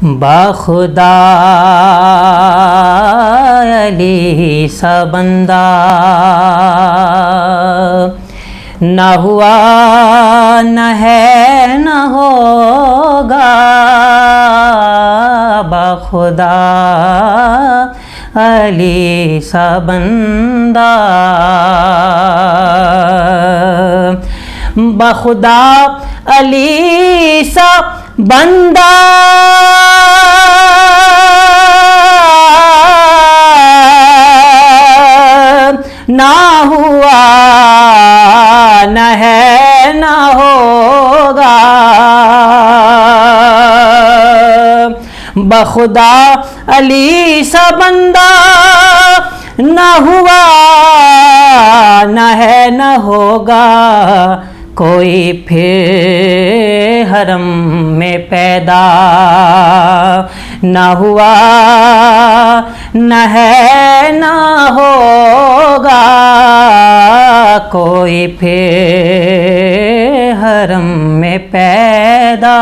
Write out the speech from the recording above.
باخدا علی سا بندہ نہ ہوا نہ ہے نہ ہوگا، باخدا علی سا بندہ، باخدا علی سا بندہ نہ ہوا نہ ہے نہ ہوگا، بخدا علی سا بندہ نہ ہوا نہ ہے نہ ہوگا، کوئی پھر حرم میں پیدا نہ ہوا نہ ہے نہ ہوگا، کوئی پھر حرم میں پیدا۔